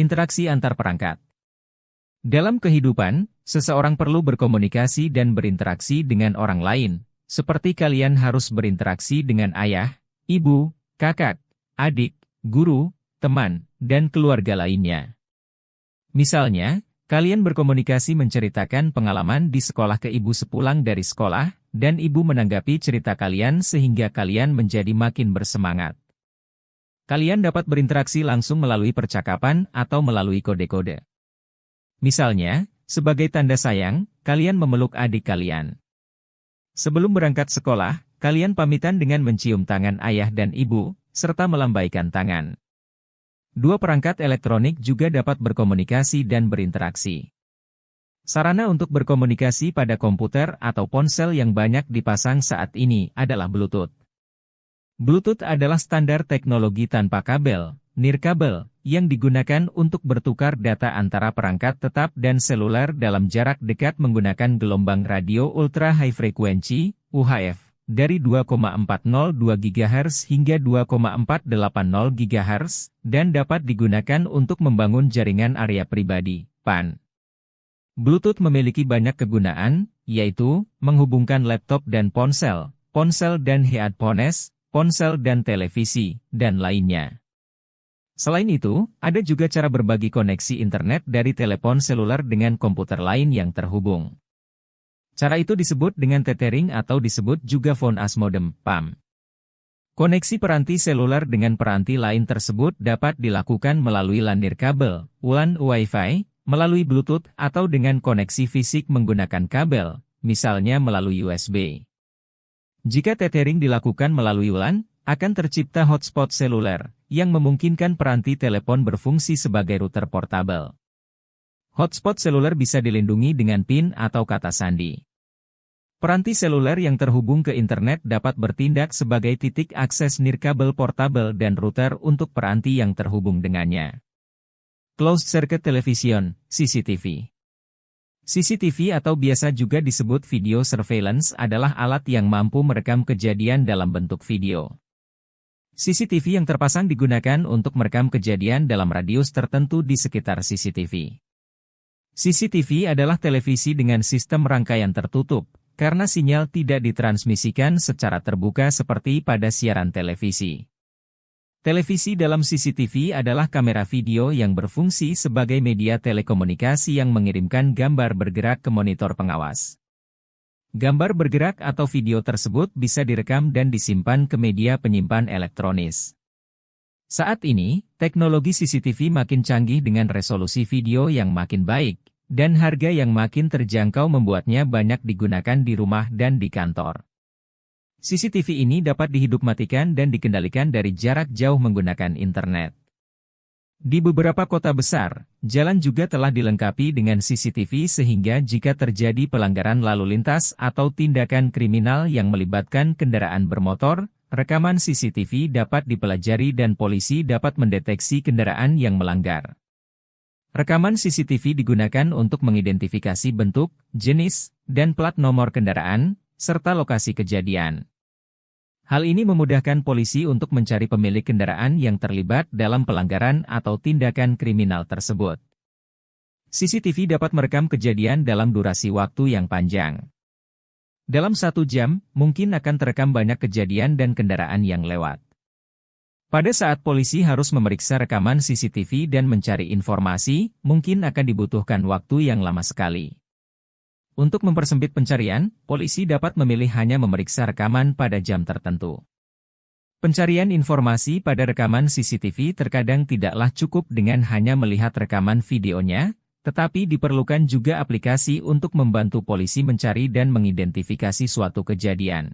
Interaksi antar perangkat. Dalam kehidupan, seseorang perlu berkomunikasi dan berinteraksi dengan orang lain, seperti kalian harus berinteraksi dengan ayah, ibu, kakak, adik, guru, teman, dan keluarga lainnya. Misalnya, kalian berkomunikasi menceritakan pengalaman di sekolah ke ibu sepulang dari sekolah, dan ibu menanggapi cerita kalian sehingga kalian menjadi makin bersemangat. Kalian dapat berinteraksi langsung melalui percakapan atau melalui kode-kode. Misalnya, sebagai tanda sayang, kalian memeluk adik kalian. Sebelum berangkat sekolah, kalian pamitan dengan mencium tangan ayah dan ibu, serta melambaikan tangan. Dua perangkat elektronik juga dapat berkomunikasi dan berinteraksi. Sarana untuk berkomunikasi pada komputer atau ponsel yang banyak dipasang saat ini adalah Bluetooth. Bluetooth adalah standar teknologi tanpa kabel, nirkabel, yang digunakan untuk bertukar data antara perangkat tetap dan seluler dalam jarak dekat menggunakan gelombang radio ultra high frequency, UHF, dari 2,402 GHz hingga 2,480 GHz, dan dapat digunakan untuk membangun jaringan area pribadi, PAN. Bluetooth memiliki banyak kegunaan, yaitu, menghubungkan laptop dan ponsel, ponsel dan headphones, ponsel dan televisi, dan lainnya. Selain itu, ada juga cara berbagi koneksi internet dari telepon seluler dengan komputer lain yang terhubung. Cara itu disebut dengan tethering atau disebut juga phone as modem, PAM. Koneksi peranti seluler dengan peranti lain tersebut dapat dilakukan melalui LAN nirkabel, WLAN Wi-Fi, melalui Bluetooth atau dengan koneksi fisik menggunakan kabel, misalnya melalui USB. Jika tethering dilakukan melalui WLAN, akan tercipta hotspot seluler, yang memungkinkan peranti telepon berfungsi sebagai router portabel. Hotspot seluler bisa dilindungi dengan PIN atau kata sandi. Peranti seluler yang terhubung ke internet dapat bertindak sebagai titik akses nirkabel portabel dan router untuk peranti yang terhubung dengannya. Closed Circuit Television, CCTV. CCTV atau biasa juga disebut video surveillance adalah alat yang mampu merekam kejadian dalam bentuk video. CCTV yang terpasang digunakan untuk merekam kejadian dalam radius tertentu di sekitar CCTV. CCTV adalah televisi dengan sistem rangkaian tertutup, karena sinyal tidak ditransmisikan secara terbuka seperti pada siaran televisi. Televisi dalam CCTV adalah kamera video yang berfungsi sebagai media telekomunikasi yang mengirimkan gambar bergerak ke monitor pengawas. Gambar bergerak atau video tersebut bisa direkam dan disimpan ke media penyimpan elektronis. Saat ini, teknologi CCTV makin canggih dengan resolusi video yang makin baik, dan harga yang makin terjangkau membuatnya banyak digunakan di rumah dan di kantor. CCTV ini dapat dihidupmatikan dan dikendalikan dari jarak jauh menggunakan internet. Di beberapa kota besar, jalan juga telah dilengkapi dengan CCTV sehingga jika terjadi pelanggaran lalu lintas atau tindakan kriminal yang melibatkan kendaraan bermotor, rekaman CCTV dapat dipelajari dan polisi dapat mendeteksi kendaraan yang melanggar. Rekaman CCTV digunakan untuk mengidentifikasi bentuk, jenis, dan plat nomor kendaraan, serta lokasi kejadian. Hal ini memudahkan polisi untuk mencari pemilik kendaraan yang terlibat dalam pelanggaran atau tindakan kriminal tersebut. CCTV dapat merekam kejadian dalam durasi waktu yang panjang. Dalam 1 jam, mungkin akan terekam banyak kejadian dan kendaraan yang lewat. Pada saat polisi harus memeriksa rekaman CCTV dan mencari informasi, mungkin akan dibutuhkan waktu yang lama sekali. Untuk mempersempit pencarian, polisi dapat memilih hanya memeriksa rekaman pada jam tertentu. Pencarian informasi pada rekaman CCTV terkadang tidaklah cukup dengan hanya melihat rekaman videonya, tetapi diperlukan juga aplikasi untuk membantu polisi mencari dan mengidentifikasi suatu kejadian.